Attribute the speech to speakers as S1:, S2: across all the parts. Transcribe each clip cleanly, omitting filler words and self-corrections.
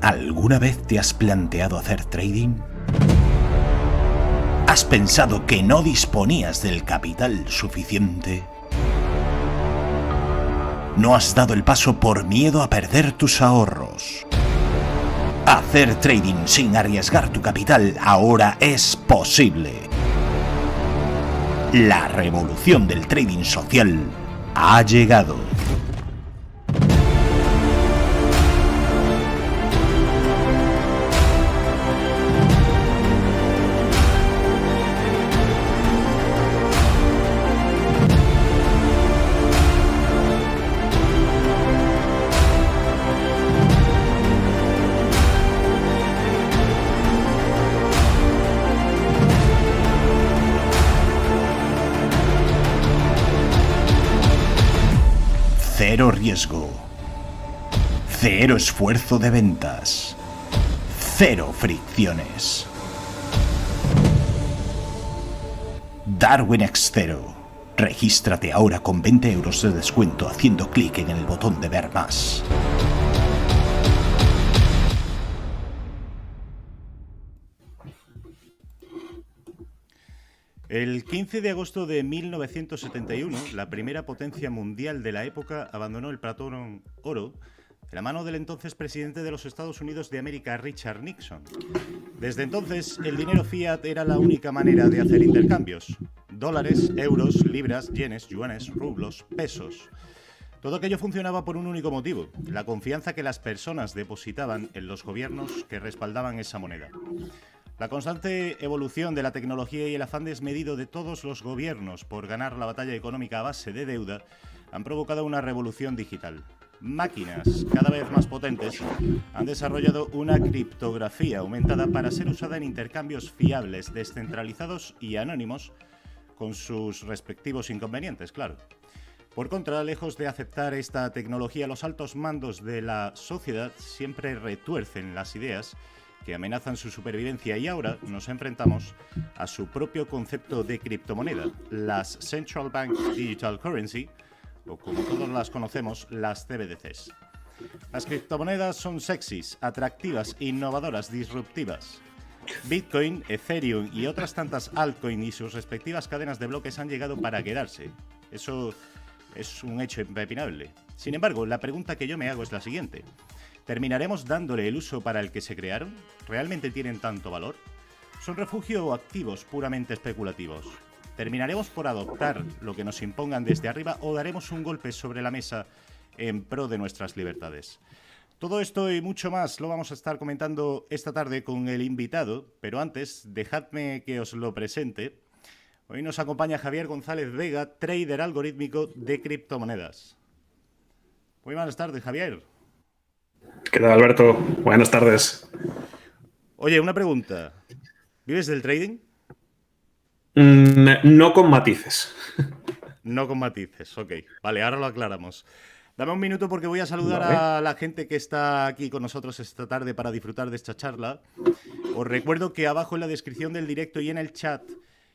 S1: ¿Alguna vez te has planteado hacer trading? ¿Has pensado que no disponías del capital suficiente? ¿No has dado el paso por miedo a perder tus ahorros? Hacer trading sin arriesgar tu capital ahora es posible. La revolución del trading social ha llegado. Cero riesgo. Cero esfuerzo de ventas. Cero fricciones. Darwin X Zero. Regístrate ahora con 20 euros de descuento haciendo clic en el botón de ver más.
S2: El 15 de agosto de 1971, la primera potencia mundial de la época abandonó el platón oro de la mano del entonces presidente de los Estados Unidos de América, Richard Nixon. Desde entonces, el dinero fiat era la única manera de hacer intercambios. Dólares, euros, libras, yenes, yuanes, rublos, pesos. Todo aquello funcionaba por un único motivo: la confianza que las personas depositaban en los gobiernos que respaldaban esa moneda. La constante evolución de la tecnología y el afán desmedido de todos los gobiernos por ganar la batalla económica a base de deuda han provocado una revolución digital. Máquinas cada vez más potentes han desarrollado una criptografía aumentada para ser usada en intercambios fiables, descentralizados y anónimos, con sus respectivos inconvenientes, claro. Por contra, lejos de aceptar esta tecnología, los altos mandos de la sociedad siempre retuercen las ideas que amenazan su supervivencia, y ahora nos enfrentamos a su propio concepto de criptomoneda, las Central Bank Digital Currency, o como todos las conocemos, las CBDCs. Las criptomonedas son sexys, atractivas, innovadoras, disruptivas. Bitcoin, Ethereum y otras tantas altcoins y sus respectivas cadenas de bloques han llegado para quedarse. Eso es un hecho impepinable. Sin embargo, la pregunta que yo me hago es la siguiente: ¿terminaremos dándole el uso para el que se crearon? ¿Realmente tienen tanto valor? ¿Son refugio o activos puramente especulativos? ¿Terminaremos por adoptar lo que nos impongan desde arriba o daremos un golpe sobre la mesa en pro de nuestras libertades? Todo esto y mucho más lo vamos a estar comentando esta tarde con el invitado, pero antes, dejadme que os lo presente. Hoy nos acompaña Javier González Vega, trader algorítmico de criptomonedas. Muy buenas tardes, Javier.
S3: ¿Qué tal, Alberto? Buenas tardes.
S2: Oye, una pregunta. ¿Vives del trading?
S3: No con matices.
S2: No con matices, ok. Vale, ahora lo aclaramos. Dame un minuto porque voy a saludar
S3: Vale.
S2: a la gente que está aquí con nosotros esta tarde para disfrutar de esta charla. Os recuerdo que abajo en la descripción del directo y en el chat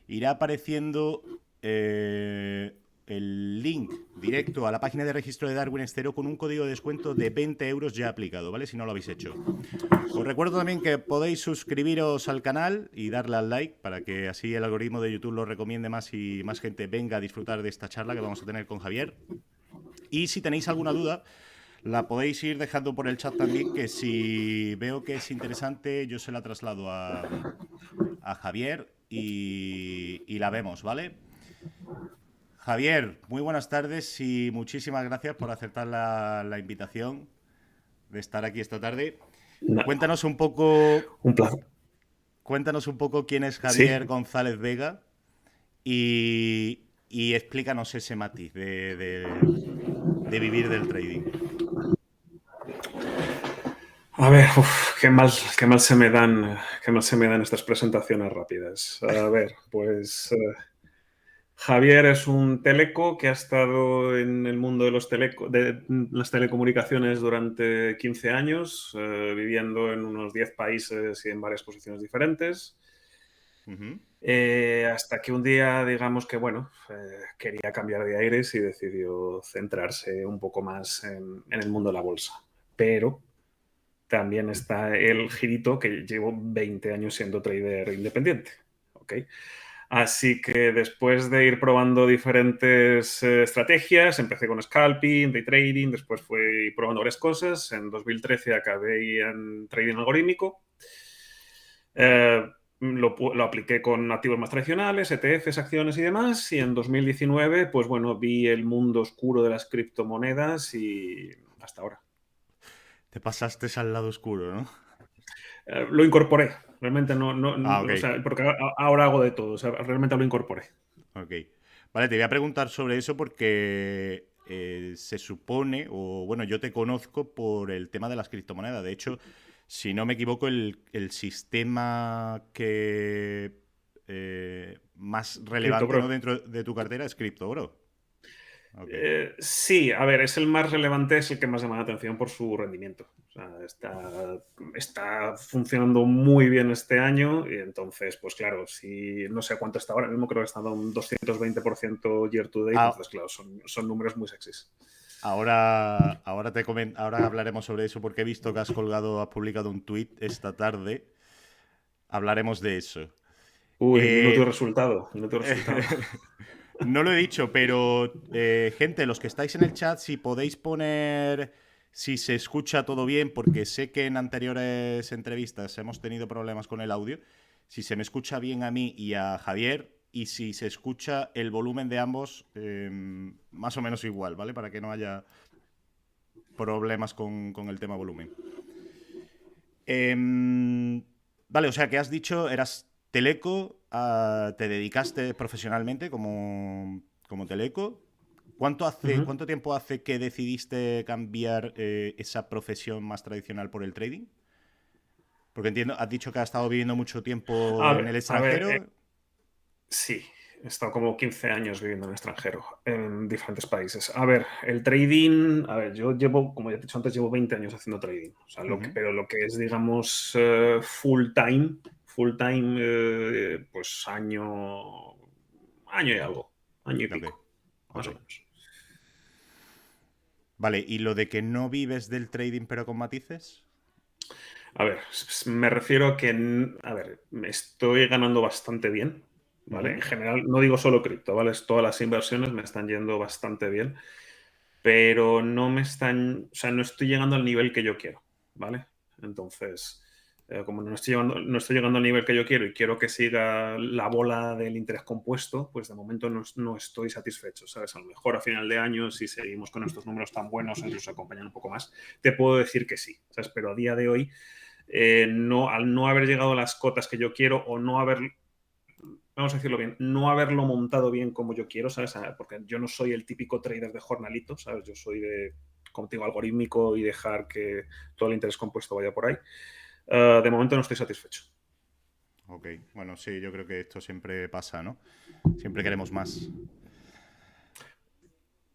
S2: irá apareciendo el link directo a la página de registro de Darwin X Zero con un código de descuento de 20 euros ya aplicado, ¿vale? Si no lo habéis hecho. Os recuerdo también que podéis suscribiros al canal y darle al like para que así el algoritmo de YouTube lo recomiende más y más gente venga a disfrutar de esta charla que vamos a tener con Javier. Y si tenéis alguna duda, la podéis ir dejando por el chat también, que si veo que es interesante, yo se la traslado a Javier y la vemos, ¿vale? Javier, muy buenas tardes y muchísimas gracias por aceptar la invitación de estar aquí esta tarde.
S3: No.
S2: Cuéntanos un poco...
S3: Un placer.
S2: Cuéntanos un poco quién es Javier
S3: Sí.
S2: González Vega y explícanos ese matiz de vivir del trading.
S3: A ver, qué mal se me dan estas presentaciones rápidas. A ver, pues Javier es un teleco que ha estado en el mundo de las telecomunicaciones durante 15 años, viviendo en unos 10 países y en varias posiciones diferentes. Hasta que un día, digamos que, quería cambiar de aires y decidió centrarse un poco más en el mundo de la bolsa. Pero también está el girito que llevo 20 años siendo trader independiente. ¿Ok? Así que después de ir probando diferentes estrategias, empecé con scalping, day trading, después fui probando varias cosas. En 2013 acabé en trading algorítmico. Lo apliqué con activos más tradicionales, ETFs, acciones y demás. Y en 2019, pues bueno, vi el mundo oscuro de las criptomonedas y hasta ahora.
S2: Te pasaste al lado oscuro, ¿no?
S3: Lo incorporé. Realmente
S2: Ah, ok.
S3: o sea, porque ahora hago de todo. O sea, realmente lo incorporé.
S2: Ok. Vale, te voy a preguntar sobre eso porque se supone, o bueno, yo te conozco por el tema de las criptomonedas. De hecho, si no me equivoco, el sistema que más relevante, ¿no?,
S3: CryptoBro.
S2: dentro de tu cartera es CryptoBro. Ok.
S3: Sí, a ver, es el más relevante, es el que más llama la atención por su rendimiento. O sea, está funcionando muy bien este año y entonces, pues claro, si no sé cuánto está ahora mismo, creo que está dando un 220% year to date,
S2: Ah,
S3: entonces claro, son números muy sexys.
S2: ahora hablaremos sobre eso porque he visto que has publicado un tweet esta tarde. Hablaremos de eso.
S3: Uy, minuto y
S2: Eh,
S3: resultado, minuto y resultado.
S2: No lo he dicho, pero gente, los que estáis en el chat, si podéis poner si se escucha todo bien, porque sé que en anteriores entrevistas hemos tenido problemas con el audio, si se me escucha bien a mí y a Javier, y si se escucha el volumen de ambos más o menos igual, ¿vale? Para que no haya problemas con el tema volumen. Vale, o sea que has dicho, eras teleco, te dedicaste profesionalmente como teleco.
S3: Ujú.
S2: ¿Cuánto tiempo hace que decidiste cambiar esa profesión más tradicional por el trading? Porque entiendo, has dicho que has estado viviendo mucho tiempo en el
S3: A ver,
S2: extranjero.
S3: sí, he estado como 15 años viviendo en el extranjero, en diferentes países. A ver, el trading, a ver, yo llevo, como ya te he dicho antes, llevo 20 años haciendo trading. O sea,
S2: Ujú.
S3: pero lo que es, digamos, full time, pues año y algo, año y
S2: Ok,
S3: pico, más
S2: ok.
S3: o menos.
S2: Vale, ¿y lo de que no vives del trading pero con matices?
S3: A ver, me refiero a que, a ver, me estoy ganando bastante bien, ¿vale?
S2: Ujú.
S3: En general, no digo solo cripto, ¿vale? Todas las inversiones me están yendo bastante bien, pero no me están, o sea, no estoy llegando al nivel que yo quiero, ¿vale? Entonces, como no estoy llegando al nivel que yo quiero y quiero que siga la bola del interés compuesto, pues de momento no estoy satisfecho, ¿sabes? A lo mejor a final de año, si seguimos con estos números tan buenos, incluso acompañan un poco más, te puedo decir que sí, ¿sabes? Pero a día de hoy, al no haber llegado a las cotas que yo quiero o no haber, vamos a decirlo bien, no haberlo montado bien como yo quiero, ¿sabes? Porque yo no soy el típico trader de jornalito, ¿sabes? Yo soy de, como te digo, algorítmico y dejar que todo el interés compuesto vaya por ahí. De momento no estoy satisfecho.
S2: Ok, bueno, sí, yo creo que esto siempre pasa, ¿no? Siempre queremos más.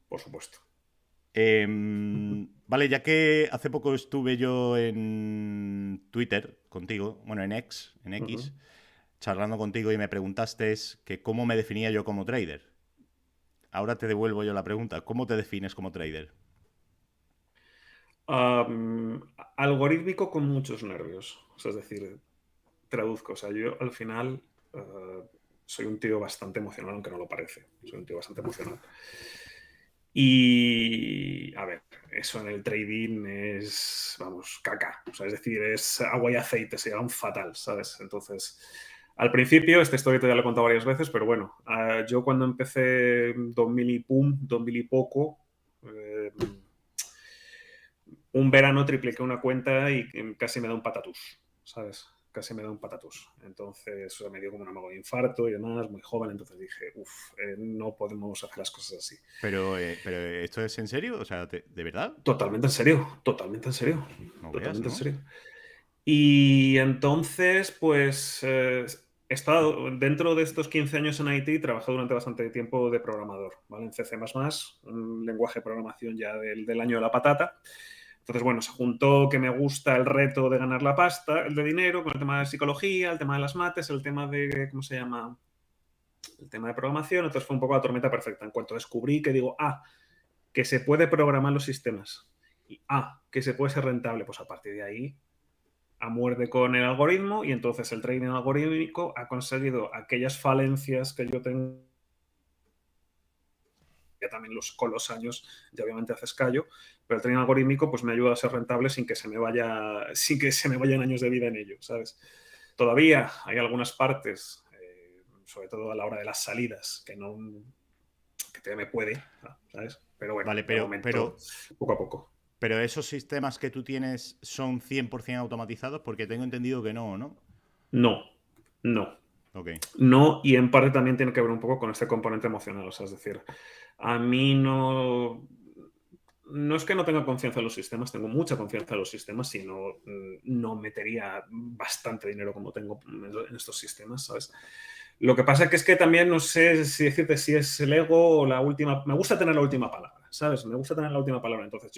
S3: Por supuesto.
S2: Vale, ya que hace poco estuve yo en Twitter contigo, bueno, en
S3: Uh -huh.
S2: X, charlando contigo y me preguntaste que cómo me definía yo como trader. Ahora te devuelvo yo la pregunta, ¿cómo te defines como trader?
S3: Um, Algorítmico con muchos nervios. O sea, es decir, traduzco. O sea, yo al final soy un tío bastante emocional, aunque no lo parece. Soy un tío bastante emocional. Y, a ver, eso en el trading es, vamos, caca. O sea, es decir, es agua y aceite, se llevan fatal, ¿sabes? Entonces, al principio, esta historia te ya la he contado varias veces, pero bueno, yo cuando empecé 2000 y pum, 2000 y poco, eh, un verano tripliqué una cuenta y casi me da un patatús, ¿sabes? Casi me da un patatús. Entonces, o sea, me dio como un amago de infarto y demás, muy joven, entonces dije, no podemos hacer las cosas así.
S2: Pero ¿esto es en serio? O sea, ¿de verdad?
S3: Totalmente en serio, totalmente en serio,
S2: No veas,
S3: totalmente en
S2: ¿no?
S3: serio. Y entonces, pues, he estado dentro de estos 15 años en IT, he trabajado durante bastante tiempo de programador, ¿vale? En C++, un lenguaje de programación ya del año de la patata. Entonces, bueno, se juntó que me gusta el reto de ganar la pasta, el de dinero, con el tema de psicología, el tema de las mates, el tema de, ¿cómo se llama? El tema de programación. Entonces fue un poco la tormenta perfecta. En cuanto descubrí que digo, que se puede programar los sistemas y que se puede ser rentable, pues a partir de ahí a muerte con el algoritmo y entonces el trading algorítmico ha conseguido aquellas falencias que yo tengo ya también con los años ya obviamente haces callo, pero el trading algorítmico pues me ayuda a ser rentable sin que se me vayan años de vida en ello, ¿sabes? Todavía hay algunas partes, sobre todo a la hora de las salidas, que te me puede, ¿sabes? Pero bueno,
S2: Vale,
S3: de momento, poco a poco.
S2: pero esos sistemas que tú tienes son 100% automatizados porque tengo entendido que no, ¿no?
S3: No, no.
S2: Ok.
S3: No, y en parte también tiene que ver un poco con este componente emocional. O sea, es decir, a mí no es que no tenga confianza en los sistemas, tengo mucha confianza en los sistemas, sino no metería bastante dinero como tengo en estos sistemas, ¿sabes? Lo que pasa es que también no sé si decirte si es el ego o la última. Me gusta tener la última palabra, ¿sabes? Me gusta tener la última palabra. Entonces,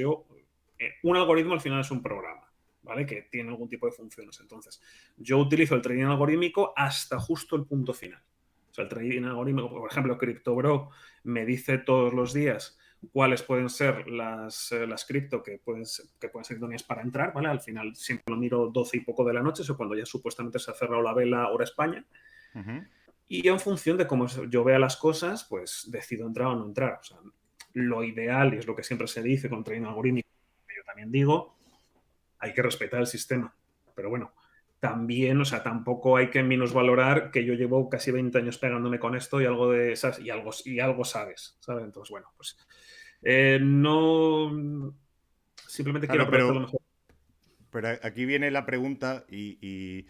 S3: un algoritmo al final es un programa, ¿vale? Que tiene algún tipo de funciones. Entonces, yo utilizo el trading algorítmico hasta justo el punto final. O sea, el trading algorítmico, por ejemplo, CryptoBro me dice todos los días cuáles pueden ser las cripto que pueden ser idóneas para entrar, ¿vale? Al final siempre lo miro 12 y poco de la noche, eso cuando ya supuestamente se ha cerrado la vela hora España. Y en función de cómo yo vea las cosas, pues decido entrar o no entrar. O sea, lo ideal, y es lo que siempre se dice con trading algorítmico, yo también digo, hay que respetar el sistema. Pero bueno, también, o sea, tampoco hay que minusvalorar que yo llevo casi 20 años pegándome con esto y algo de esas, y algo sabes, ¿sabes? Entonces, bueno, pues no. Simplemente quiero
S2: Claro,
S3: aprovechar lo mejor.
S2: pero aquí viene la pregunta y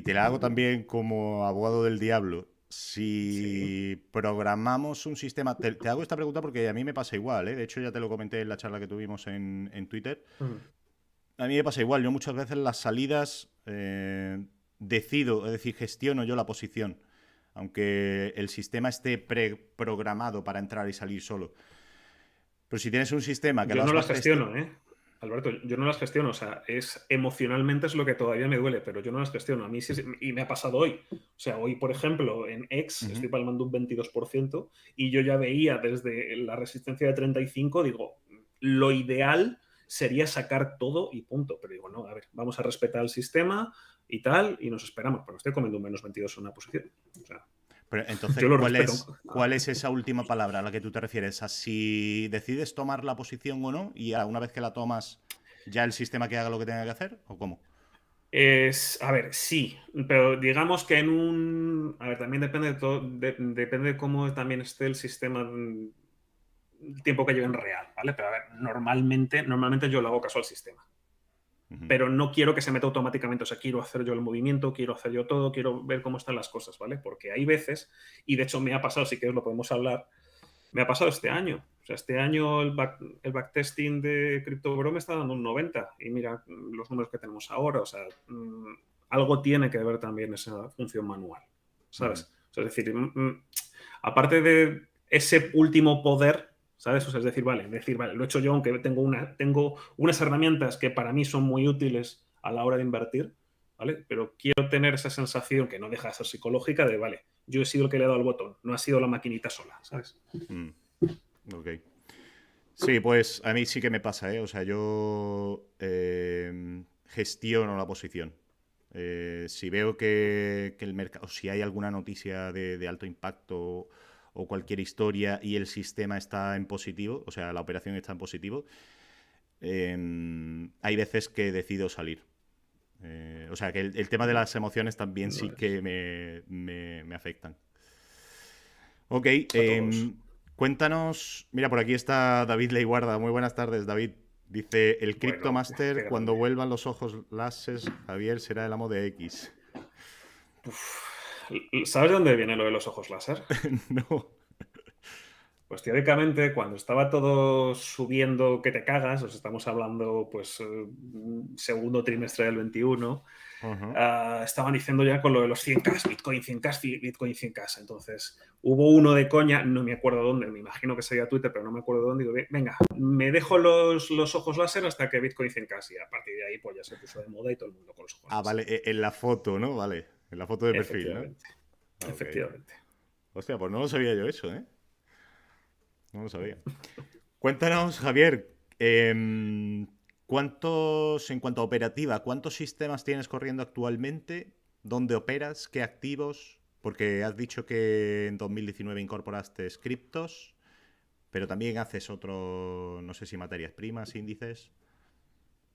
S2: te la hago también como abogado del diablo.
S3: Sí.
S2: Si programamos un sistema, te hago esta pregunta porque a mí me pasa igual, ¿eh? De hecho ya te lo comenté en la charla que tuvimos en Twitter. A mí me pasa igual, yo muchas veces las salidas decido, es decir, gestiono yo la posición, aunque el sistema esté preprogramado para entrar y salir solo. Pero si tienes un sistema que
S3: Yo
S2: lo
S3: no
S2: has
S3: las
S2: backtested.
S3: gestiono, ¿eh? Alberto, yo no las gestiono, o sea, emocionalmente es lo que todavía me duele, pero yo no las gestiono. A mí sí, y me ha pasado hoy. O sea, hoy, por ejemplo, en X estoy palmando un 22% y yo ya veía desde la resistencia de 35, digo, lo ideal sería sacar todo y punto. Pero digo, no, a ver, vamos a respetar el sistema y tal, y nos esperamos, pero estoy comiendo un -22 en una posición. O sea,
S2: Pero entonces,
S3: yo lo respeto.
S2: ¿cuál es esa última palabra a la que tú te refieres? ¿A si decides tomar la posición o no? Y una vez que la tomas, ya el sistema que haga lo que tenga que hacer? ¿O cómo?
S3: A ver, sí, pero digamos que a ver, también depende de todo, depende de cómo también esté el sistema, el tiempo que lleve en real, ¿vale? Pero a ver, normalmente yo le hago caso al sistema, pero no quiero que se meta automáticamente, o sea, quiero hacer yo el movimiento, quiero hacer yo todo, quiero ver cómo están las cosas, ¿vale? Porque hay veces, y de hecho me ha pasado, si quieres lo podemos hablar, me ha pasado este año. O sea, este año el backtesting de CryptoBro me está dando un 90 y mira los números que tenemos ahora. O sea, algo tiene que ver también esa función manual, ¿sabes? O sea, es decir, aparte de ese último poder, ¿sabes? O sea, es decir, vale, lo he hecho yo, aunque tengo unas herramientas que para mí son muy útiles a la hora de invertir, ¿vale? Pero quiero tener esa sensación que no deja de ser psicológica de, vale, yo he sido el que le ha dado el botón, no ha sido la maquinita sola, ¿sabes?
S2: Ok. Sí, pues a mí sí que me pasa, ¿eh? O sea, yo gestiono la posición. Si veo que el mercado, si hay alguna noticia de alto impacto o cualquier historia y el sistema está en positivo, o sea, la operación está en positivo, hay veces que decido salir. O sea, que el tema de las emociones también sí que me afectan. Ok,
S3: A todos.
S2: cuéntanos. Mira, por aquí está David Leiguarda. Muy buenas tardes, David. Dice: el
S3: Bueno, qué
S2: Cryptomaster, cuando
S3: grande.
S2: vuelvan los ojos láseres, Javier será el amo de X.
S3: ¿Sabes de dónde viene lo de los ojos láser?
S2: No.
S3: Pues teóricamente, cuando estaba todo subiendo que te cagas, os estamos hablando, pues, segundo trimestre del 21,
S2: Ajá.
S3: estaban diciendo ya con lo de los 100K, Bitcoin 100K, Bitcoin 100K. Entonces, hubo uno de coña, no me acuerdo dónde, me imagino que sería Twitter, pero no me acuerdo dónde. Digo, venga, me dejo los ojos láser hasta que Bitcoin 100K. Y a partir de ahí, pues ya se puso de moda y todo el mundo con los ojos
S2: Ah,
S3: láser.
S2: vale, en la foto, ¿no? Vale, en la foto de perfil, ¿no?
S3: Efectivamente,
S2: Ok.
S3: efectivamente.
S2: Hostia, pues no lo sabía yo eso, ¿eh? No lo sabía. Cuéntanos, Javier, ¿Cuántos, en cuanto a operativa, cuántos sistemas tienes corriendo actualmente? ¿Dónde operas? ¿Qué activos? Porque has dicho que en 2019 incorporaste criptos, pero también haces otro, no sé si materias primas, índices.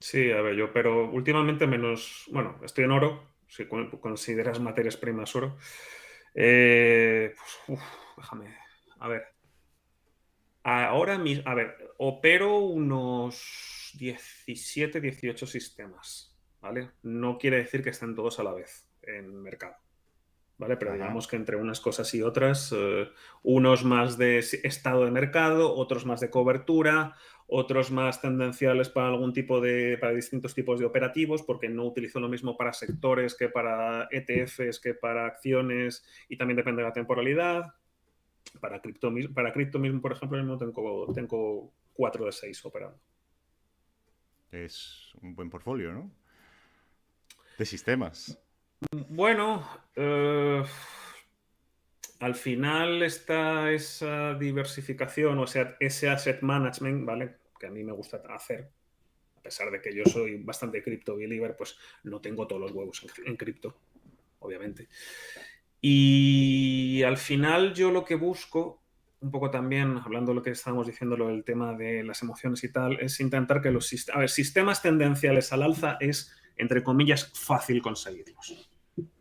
S3: Sí, a ver, pero últimamente menos, bueno, estoy en oro, si consideras materias primas oro. Pues, déjame, a ver. Ahora mismo, a ver, opero unos 17, 18 sistemas, ¿vale? No quiere decir que estén todos a la vez en mercado, ¿vale? Pero
S2: Ajá.
S3: digamos que entre unas cosas y otras, unos más de estado de mercado, otros más de cobertura, otros más tendenciales para para distintos tipos de operativos, porque no utilizo lo mismo para sectores que para ETFs, que para acciones, y también depende de la temporalidad. Para cripto mismo, por ejemplo, mismo tengo 4 de 6 operando.
S2: Es un buen portfolio, ¿no? De sistemas.
S3: Bueno, al final está esa diversificación, o sea, ese asset management, ¿vale? Que a mí me gusta hacer, a pesar de que yo soy bastante cripto believer, pues no tengo todos los huevos en cripto, obviamente. Y al final yo lo que busco, un poco también, hablando de lo que estábamos diciendo, lo del tema de las emociones y tal, es intentar que sistemas tendenciales al alza es, entre comillas, fácil conseguirlos.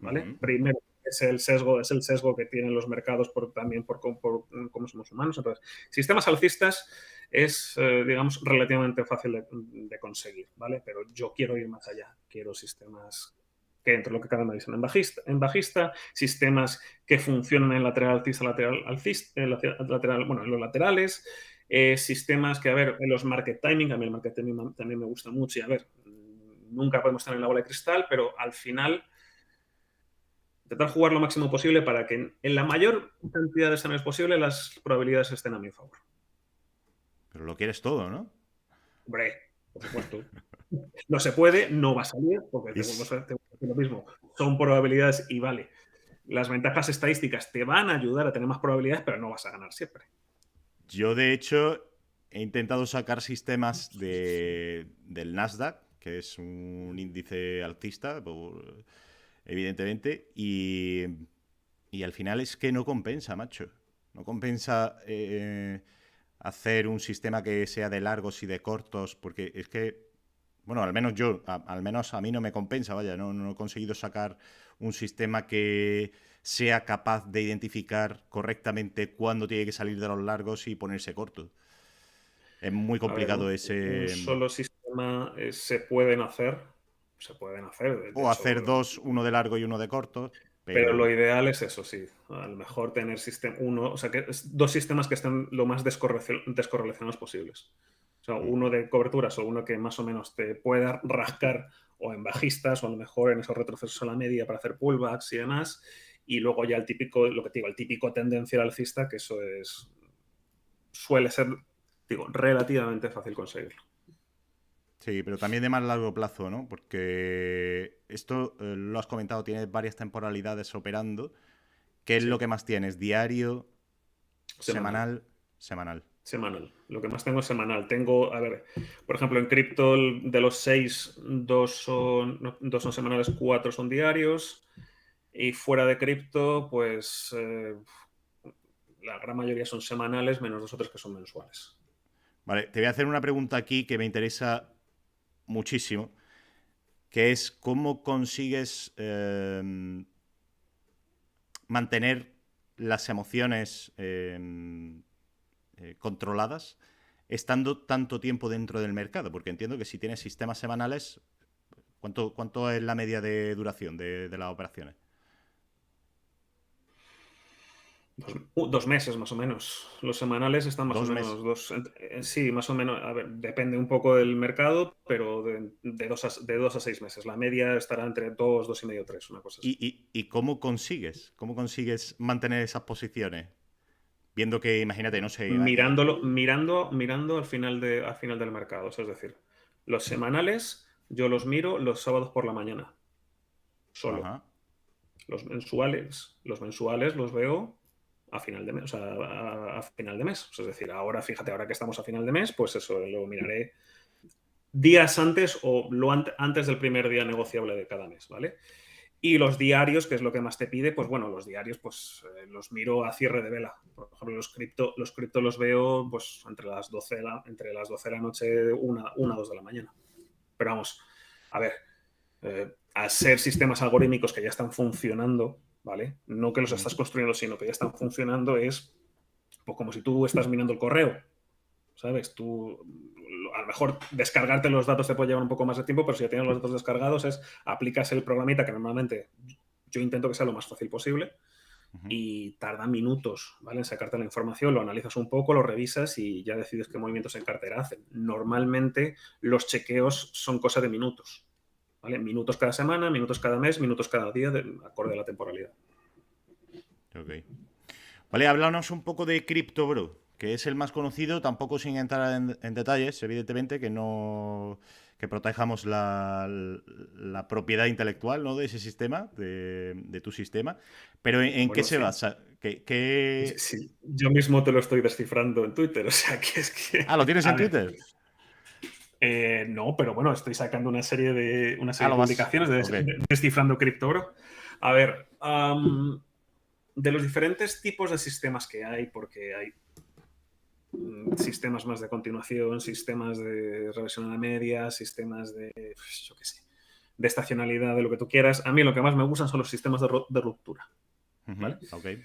S3: ¿Vale?
S2: Ujú.
S3: Primero, es el sesgo que tienen los mercados también por cómo somos humanos. Entonces, sistemas alcistas es, digamos, relativamente fácil de conseguir, ¿vale? Pero yo quiero ir más allá. Quiero sistemas que entre lo que cada uno dice en bajista, sistemas que funcionan en lateral alcista, lateral alcista, bueno, en los laterales, sistemas que, a ver, en los market timing, a mí el market timing también me gusta mucho y, a ver, nunca podemos tener la bola de cristal, pero al final intentar jugar lo máximo posible para que en la mayor cantidad de escenarios posible las probabilidades estén a mi favor.
S2: Pero lo quieres todo, ¿no?
S3: Hombre, por supuesto. No se puede, no va a salir, porque te vuelvo
S2: Es-
S3: a decir lo mismo. Son probabilidades y vale. Las ventajas estadísticas te van a ayudar a tener más probabilidades, pero no vas a ganar siempre.
S2: Yo, de hecho, he intentado sacar sistemas del Nasdaq, que es un índice alcista, evidentemente, y al final es que no compensa, macho. No compensa hacer un sistema que sea de largos y de cortos, porque es que, bueno, al menos al menos a mí no me compensa, vaya, no he conseguido sacar un sistema que sea capaz de identificar correctamente cuándo tiene que salir de los largos y ponerse corto. Es muy
S3: A ver,
S2: complicado
S3: un
S2: ese.
S3: solo sistema se pueden hacer, de
S2: O
S3: hecho,
S2: hacer dos, uno de largo y uno de corto,
S3: pero lo
S2: pero.
S3: ideal es eso, sí. A lo mejor tener o sea, dos sistemas que estén lo más descorrelacionados posibles. O sea, uno de coberturas o uno que más o menos te pueda rascar o en bajistas o a lo mejor en esos retrocesos a la media para hacer pullbacks y demás. Y luego ya lo que te digo, el típico tendencial alcista, que eso suele ser, digo, relativamente fácil conseguirlo.
S2: Sí, pero también de más largo plazo, ¿no? Porque esto, lo has comentado, tienes varias temporalidades operando. ¿Qué es lo
S3: Sí,
S2: que más tienes? ¿Diario?
S3: semanal.
S2: ¿Semanal? Semanal.
S3: Semanal. Lo que más tengo es semanal. Tengo, a ver, por ejemplo, en cripto de los 6, dos son semanales, 4 son diarios. Y fuera de cripto, pues la gran mayoría son semanales, menos dos o tres que son mensuales.
S2: Vale, te voy a hacer una pregunta aquí que me interesa muchísimo, que es cómo consigues mantener las emociones controladas estando tanto tiempo dentro del mercado, porque entiendo que si tienes sistemas semanales, ¿cuánto es la media de duración de las operaciones?
S3: 2 meses más o menos. Los semanales están más o
S2: ¿Dos
S3: menos
S2: meses?
S3: sí, más o menos. A ver, depende un poco del mercado, pero de 2 a 6 meses. La media estará entre 2, 2,5, 3, una cosa así.
S2: ¿Y cómo consigues? ¿Cómo consigues mantener esas posiciones? Viendo que, imagínate, no sé.
S3: Mirando al final del mercado. O sea, es decir, los semanales yo los miro los sábados por la mañana, solo.
S2: Ajá.
S3: Los mensuales los veo a final de mes, o sea, a final de mes. O sea, es decir, ahora, fíjate, ahora que estamos a final de mes, pues eso, lo miraré días antes o antes del primer día negociable de cada mes, ¿vale? Y los diarios, que es lo que más te pide, pues bueno, los diarios pues los miro a cierre de vela. Por ejemplo, los cripto los veo pues entre las 12 de la noche, 2 de la mañana. Pero vamos, a ver, al ser sistemas algorítmicos que ya están funcionando, ¿vale? No que los estás construyendo, sino que ya están funcionando, es pues como si tú estás mirando el correo, ¿sabes? Tú, a lo mejor descargarte los datos te puede llevar un poco más de tiempo, pero si ya tienes los datos descargados aplicas el programita, que normalmente yo intento que sea lo más fácil posible, y tarda minutos, ¿vale? En sacarte la información, lo analizas un poco, lo revisas y ya decides qué movimientos en cartera hacen. Normalmente los chequeos son cosa de minutos, ¿vale? Minutos cada semana, minutos cada mes, minutos cada día, acorde a la temporalidad.
S2: Ok. Vale, háblanos un poco de CryptoBro, que es el más conocido, tampoco sin entrar en detalles, evidentemente, que protejamos la propiedad intelectual, ¿no? De ese sistema, de tu sistema. Pero ¿en qué se basa?
S3: Sí, yo mismo te lo estoy descifrando en Twitter, o sea que es que...
S2: ¿lo tienes en Twitter?
S3: No, pero bueno, estoy sacando una serie de publicaciones
S2: okay.
S3: Descifrando CryptoBro. A ver, de los diferentes tipos de sistemas que hay, porque hay sistemas más de continuación, sistemas de reversión a la media, sistemas de, yo qué sé, de estacionalidad, de lo que tú quieras. A mí lo que más me gustan son los sistemas de ruptura. ¿Vale?
S2: Okay.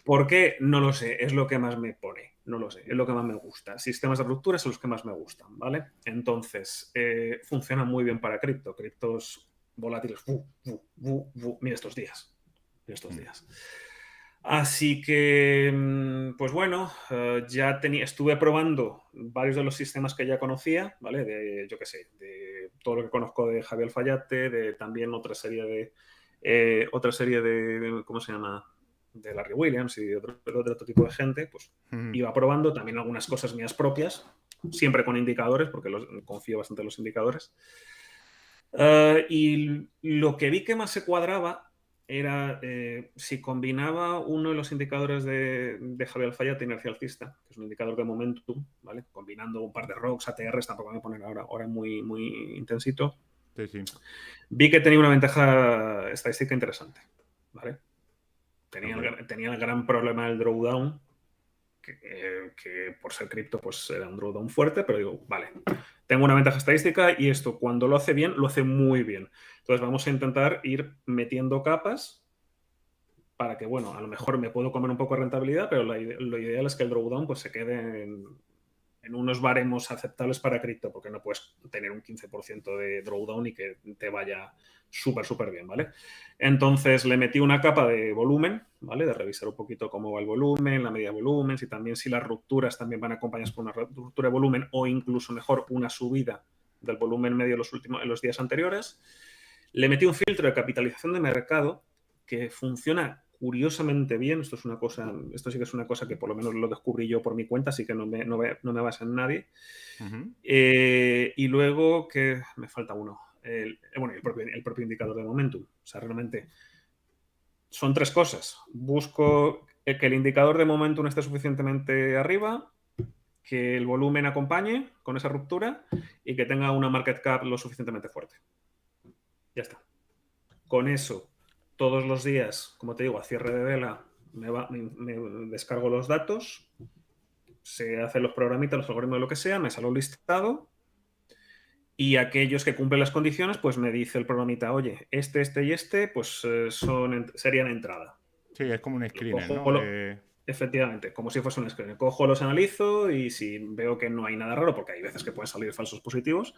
S3: ¿Por qué? No lo sé, es lo que más me pone, no lo sé, es lo que más me gusta. Sistemas de ruptura son los que más me gustan, ¿vale? Entonces, funcionan muy bien para criptos volátiles. Mira estos días. Así que, pues bueno, ya estuve probando varios de los sistemas que ya conocía, ¿vale? Yo qué sé, de todo lo que conozco de Javier Alfayate, de también otra serie de ¿cómo se llama? De Larry Williams y de otro tipo de gente, pues iba probando también algunas cosas mías propias, siempre con indicadores, porque confío bastante en los indicadores. Y lo que vi que más se cuadraba era si combinaba uno de los indicadores de Javier Alfayate, inercia alcista, que es un indicador de momentum, ¿vale? Combinando un par de ROCs, ATRs, tampoco me voy a poner ahora muy, muy intensito.
S2: Sí.
S3: Vi que tenía una ventaja estadística interesante, ¿vale? Tenía el gran problema del drawdown, que por ser cripto pues era un drawdown fuerte, pero digo, vale, tengo una ventaja estadística y esto cuando lo hace bien, lo hace muy bien. Entonces vamos a intentar ir metiendo capas para que, bueno, a lo mejor me puedo comer un poco de rentabilidad, pero lo ideal es que el drawdown pues se quede en unos baremos aceptables para cripto, porque no puedes tener un 15% de drawdown y que te vaya súper bien, ¿vale? Entonces le metí una capa de volumen, ¿vale? De revisar un poquito cómo va el volumen, la media de volumen, y también si las rupturas también van acompañadas por una ruptura de volumen o incluso mejor una subida del volumen medio en los días anteriores. Le metí un filtro de capitalización de mercado que funciona curiosamente bien. Esto sí que es una cosa que por lo menos lo descubrí yo por mi cuenta, así que no me basa en nadie. Y luego, que me falta uno, el propio indicador de momentum. O sea, realmente son tres cosas. Busco que el indicador de momentum esté suficientemente arriba, que el volumen acompañe con esa ruptura y que tenga una market cap lo suficientemente fuerte. Ya está. Con eso, todos los días, como te digo, a cierre de vela, me descargo los datos, se hacen los programitas, los algoritmos, lo que sea, me sale un listado y aquellos que cumplen las condiciones, pues me dice el programita, oye, este y este, pues serían entrada.
S2: Sí, es como un screener, ¿no?
S3: Efectivamente, como si fuese un screener. Cojo, los analizo y si veo que no hay nada raro, porque hay veces que pueden salir falsos positivos,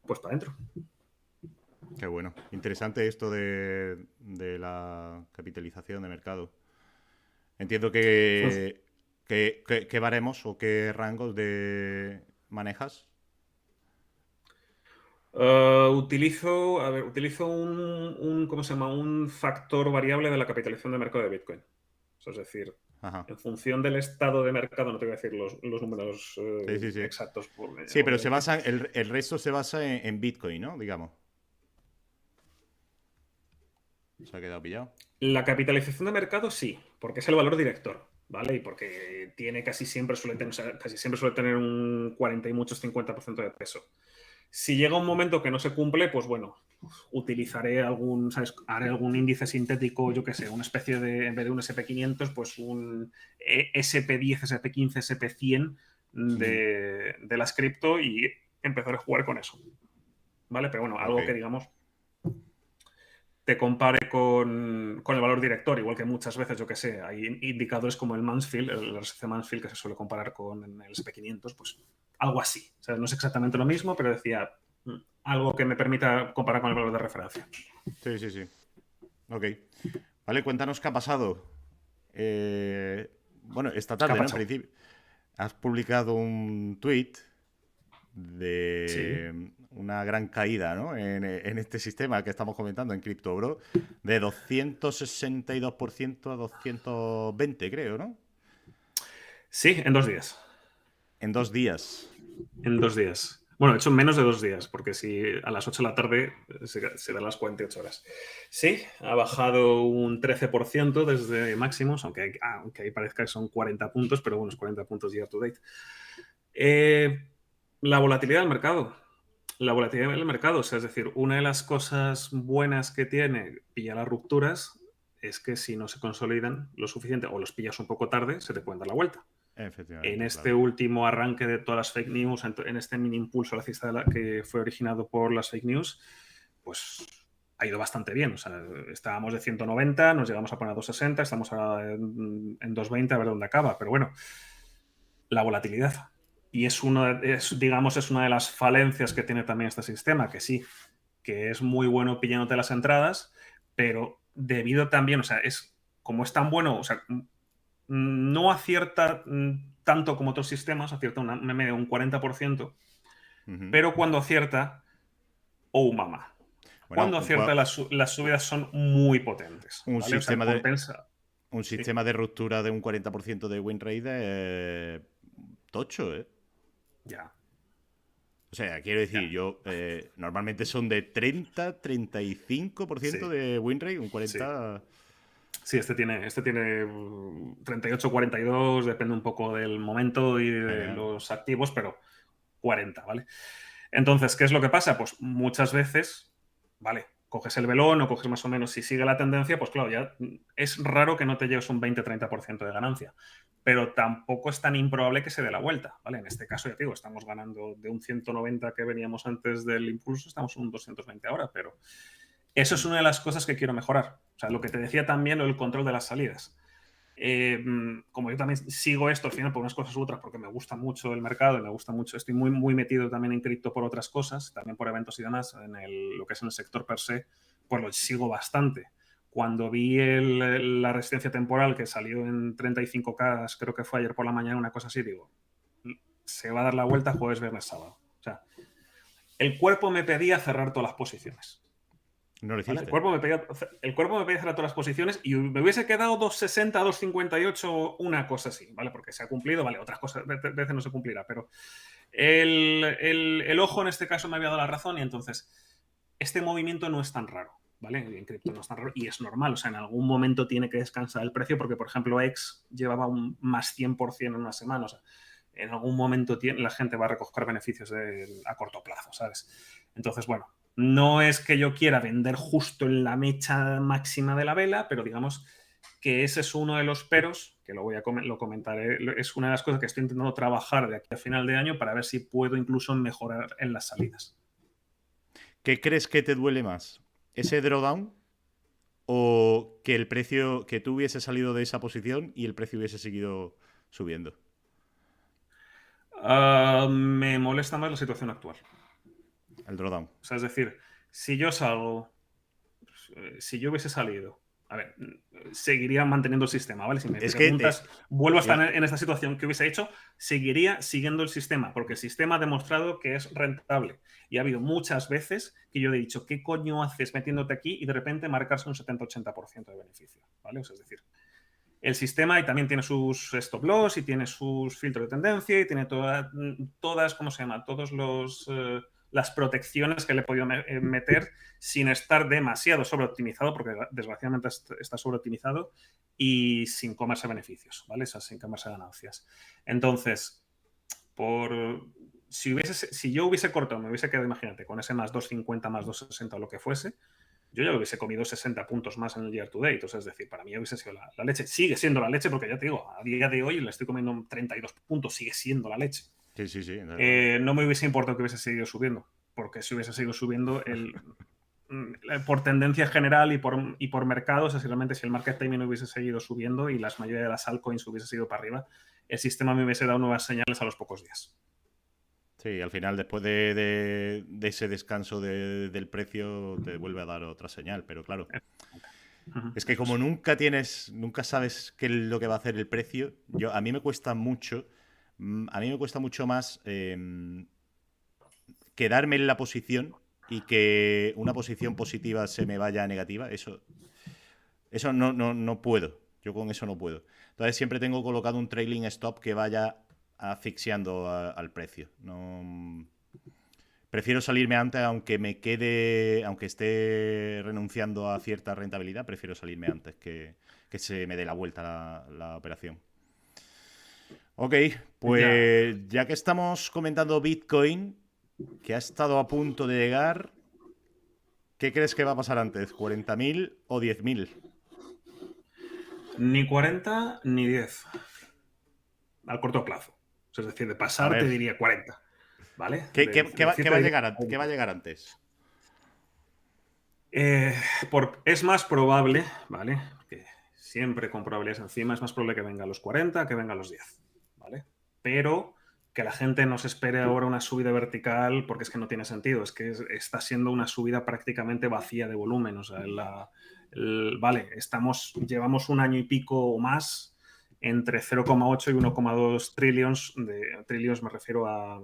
S3: pues para adentro.
S2: Qué bueno. Interesante esto de la capitalización de mercado. Entiendo que ¿qué baremos o qué rangos manejas?
S3: Utilizo un ¿cómo se llama? Un factor variable de la capitalización de mercado de Bitcoin. Es decir, en función del estado de mercado, no te voy a decir los números exactos.
S2: Sí, pero el resto se basa en Bitcoin, ¿no? Digamos. ¿Se ha quedado pillado?
S3: La capitalización de mercado sí, porque es el valor director, ¿vale? Y porque casi siempre suele tener un 40 y muchos 50% de peso. Si llega un momento que no se cumple, pues bueno, utilizaré ¿sabes? Haré algún índice sintético, yo qué sé, una especie de, en vez de un SP500, pues un SP10, SP15, SP100 de las cripto y empezar a jugar con eso. ¿Vale? Pero bueno, algo que digamos te compare con el valor director, igual que muchas veces, yo que sé, hay indicadores como el Mansfield, el RSC Mansfield, que se suele comparar con el SP500, pues algo así. O sea, no es exactamente lo mismo, pero decía algo que me permita comparar con el valor de referencia.
S2: Sí. Ok. Vale, cuéntanos qué ha pasado. Bueno, esta tarde, ¿no? En principio, has publicado un tweet de una gran caída, ¿no? En este sistema que estamos comentando, en CryptoBro, de 262% a 220, creo, ¿no?
S3: Sí, en 2 días.
S2: En 2 días.
S3: En 2 días. Bueno, de hecho, menos de 2 días, porque si a las 8 de la tarde se dan las 48 horas. Sí, ha bajado un 13% desde máximos, aunque ahí parezca que son 40 puntos, pero bueno, es 40 puntos year to date. La volatilidad del mercado. La volatilidad del mercado, o sea, es decir, una de las cosas buenas que tiene pillar las rupturas es que si no se consolidan lo suficiente o los pillas un poco tarde, se te pueden dar la vuelta. En este último arranque de todas las fake news, en este mini impulso alcista que fue originado por las fake news, pues ha ido bastante bien. O sea, estábamos de 190, nos llegamos a poner a 260, estamos ahora en 220 a ver dónde acaba. Pero bueno, la volatilidad. Y digamos, es una de las falencias que tiene también este sistema, que sí, que es muy bueno pillándote las entradas, pero debido también, o sea, como es tan bueno, o sea, no acierta tanto como otros sistemas, acierta una media de un 40%, pero cuando acierta, oh mamá. Bueno, cuando acierta, las subidas son muy potentes.
S2: Un
S3: ¿vale?
S2: sistema,
S3: o sea, compensa.
S2: Sistema de ruptura de un 40% de win rate tocho, ¿eh?
S3: Ya.
S2: O sea, quiero decir, yo normalmente son de 30-35% de win rate, un 40%.
S3: Sí, este tiene 38-42, depende un poco del momento y de los activos, pero 40, ¿vale? Entonces, ¿qué es lo que pasa? Pues muchas veces, ¿vale? Coges el velón o coges más o menos, si sigue la tendencia, pues claro, ya es raro que no te lleves un 20-30% de ganancia, pero tampoco es tan improbable que se dé la vuelta, ¿vale? En este caso, ya te digo, estamos ganando de un 190 que veníamos antes del impulso, estamos en un 220 ahora, pero eso es una de las cosas que quiero mejorar. O sea, lo que te decía también, el control de las salidas. Como yo también sigo esto al final por unas cosas u otras, porque me gusta mucho el mercado y me gusta mucho, estoy muy, muy metido también en cripto por otras cosas, también por eventos y demás, lo que es en el sector per se, pues lo sigo bastante. Cuando vi la resistencia temporal que salió en 35K, creo que fue ayer por la mañana, una cosa así, digo, se va a dar la vuelta jueves, viernes, sábado. O sea, el cuerpo me pedía cerrar todas las posiciones.
S2: No lo hiciste.
S3: ¿Vale? El cuerpo me pedía cerrar todas las posiciones y me hubiese quedado 260, 258, una cosa así, ¿vale? Porque se ha cumplido, vale, otras cosas veces no se cumplirá, pero el ojo en este caso me había dado la razón y entonces este movimiento no es tan raro, ¿vale? En cripto no es tan raro y es normal, o sea, en algún momento tiene que descansar el precio porque, por ejemplo, X llevaba un más 100% en una semana, o sea, en algún momento la gente va a recoger beneficios a corto plazo, ¿sabes? Entonces, bueno, no es que yo quiera vender justo en la mecha máxima de la vela, pero digamos que ese es uno de los peros, que lo comentaré, es una de las cosas que estoy intentando trabajar de aquí a final de año para ver si puedo incluso mejorar en las salidas.
S2: ¿Qué crees que te duele más? ¿Ese drawdown o que el precio, que tú hubiese salido de esa posición y el precio hubiese seguido subiendo?
S3: Me molesta más la situación actual.
S2: El drawdown.
S3: O sea, es decir, si yo hubiese salido, a ver, seguiría manteniendo el sistema, ¿vale? Si me preguntas, vuelvo a estar en esta situación que hubiese hecho, seguiría siguiendo el sistema, porque el sistema ha demostrado que es rentable. Y ha habido muchas veces que yo he dicho, ¿qué coño haces metiéndote aquí y de repente marcarse un 70-80% de beneficio? ¿Vale? O sea, es decir, el sistema y también tiene sus stop loss y tiene sus filtros de tendencia y tiene todas, ¿cómo se llama? Todos las protecciones que le he podido meter sin estar demasiado sobreoptimizado, porque desgraciadamente está sobreoptimizado y sin comerse beneficios, ¿vale? O sea, sin comerse ganancias. Entonces, si yo hubiese cortado, me hubiese quedado, imagínate, con ese más 250, más 260 o lo que fuese, yo ya lo hubiese comido 60 puntos más en el year to date. O sea, es decir, para mí hubiese sido la leche. Sigue siendo la leche porque ya te digo, a día de hoy le estoy comiendo 32 puntos, sigue siendo la leche.
S2: Sí.
S3: No me hubiese importado que hubiese seguido subiendo, porque si hubiese seguido subiendo por tendencia general y por mercado, o sea, si realmente si el market timing hubiese seguido subiendo y la mayoría de las altcoins hubiese seguido para arriba, el sistema me hubiese dado nuevas señales a los pocos días.
S2: Sí, al final, después de ese descanso del precio, te vuelve a dar otra señal, pero claro. Es que como nunca sabes qué es lo que va a hacer el precio, a mí me cuesta mucho más quedarme en la posición y que una posición positiva se me vaya a negativa. Eso no puedo. Yo con eso no puedo. Entonces siempre tengo colocado un trailing stop que vaya asfixiando al precio. Prefiero salirme antes, aunque esté renunciando a cierta rentabilidad, prefiero salirme antes que se me dé la vuelta la operación. Ok, pues ya que estamos comentando Bitcoin, que ha estado a punto de llegar, ¿qué crees que va a pasar antes? ¿40.000 o 10.000?
S3: Ni 40 ni 10. Al corto plazo. Es decir, de pasar te diría 40. ¿Vale?
S2: ¿Qué va a llegar antes?
S3: Es más probable, ¿vale? Que siempre con probabilidades encima, es más probable que venga a los 40 que venga a los 10, ¿vale? Pero que la gente no se espere ahora una subida vertical porque es que no tiene sentido, es que está siendo una subida prácticamente vacía de volumen, o sea, vale, llevamos un año y pico o más entre 0,8 y 1,2 trillions me refiero a,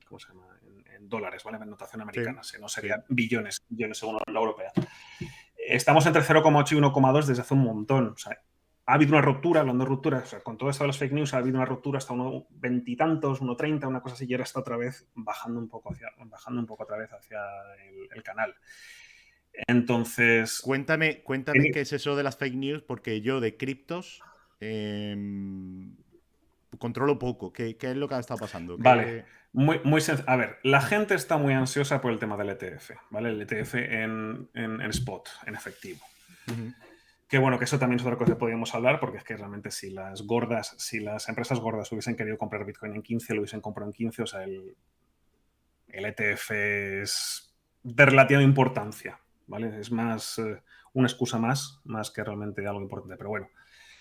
S3: ¿cómo se llama? En dólares, ¿vale? En notación americana, no sería billones según la europea. Estamos entre 0,8 y 1,2 desde hace un montón, o sea, ha habido una ruptura, hablando de rupturas, o sea, con todo esto de los fake news ha habido una ruptura hasta 1,20 y tantos, 1,30, una cosa así, y ahora está otra vez bajando un poco otra vez hacia el canal. Entonces...
S2: Cuéntame qué es eso de las fake news, porque yo de criptos controlo poco. ¿Qué es lo que ha estado pasando?
S3: Vale, muy sencillo. A ver, la gente está muy ansiosa por el tema del ETF, ¿vale? El ETF en spot, en efectivo. Que bueno, que eso también es otra cosa que podríamos hablar, porque es que realmente si las empresas gordas hubiesen querido comprar Bitcoin en 15, lo hubiesen comprado en 15, o sea, el ETF es de relativa importancia, ¿vale? Es más una excusa más que realmente algo importante, pero bueno.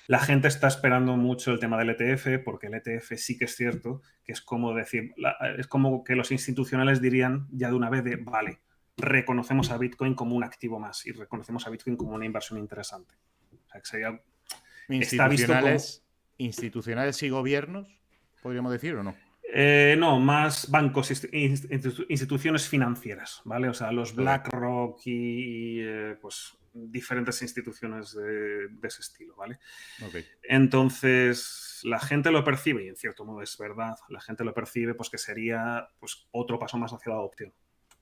S3: La gente está esperando mucho el tema del ETF porque el ETF sí que es cierto que es como decir, es como que los institucionales dirían ya de una vez de, vale, reconocemos a Bitcoin como un activo más y reconocemos a Bitcoin como una inversión interesante. O sea, que sería...
S2: ¿Institucionales y gobiernos, podríamos decir, o no?
S3: No, más bancos, instituciones financieras, ¿vale? O sea, los BlackRock y pues diferentes instituciones de ese estilo, ¿vale?
S2: Okay.
S3: Entonces, la gente lo percibe, y en cierto modo es verdad, la gente lo percibe pues que sería pues, otro paso más hacia la adopción,